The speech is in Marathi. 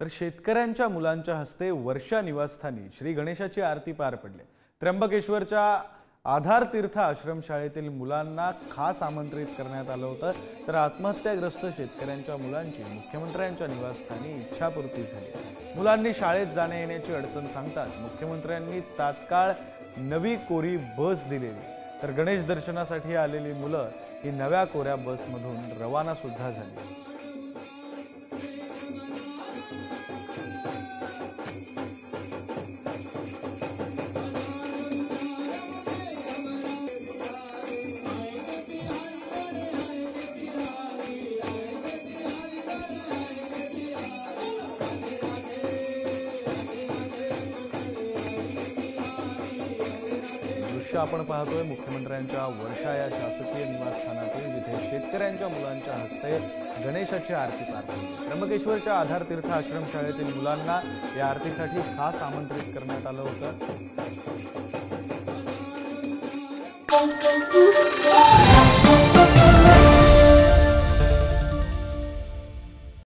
तर शेतकऱ्यांच्या मुलांच्या हस्ते वर्षा निवासस्थानी श्री गणेशाची आरती पार पडली। त्र्यंबकेश्वरच्या आधार तीर्थ आश्रमशाळेतील मुलांना खास आमंत्रित करण्यात आलं होतं। तर आत्महत्याग्रस्त शेतकऱ्यांच्या मुलांची मुख्यमंत्र्यांच्या निवासस्थानी इच्छापूर्ती झाली। मुलांनी शाळेत जाण्या येण्याची अडचण सांगताच मुख्यमंत्र्यांनी तात्काळ नवी कोरी बस दिलेली। तर गणेश दर्शनासाठी आलेली मुलं ही नव्या कोऱ्या बसमधून रवाना सुद्धा झाली। आपण पाहतोय मुख्यमंत्र्यांच्या वर्षा या शासकीय निवासस्थानातील, जिथे शेतकऱ्यांच्या मुलांच्या हस्ते गणेशाची आरती पार पडली। त्र्यंबकेश्वरच्या आधार तीर्थ आश्रमशाळेतील मुलांना या आरतीसाठी खास आमंत्रित करण्यात आलं होतं।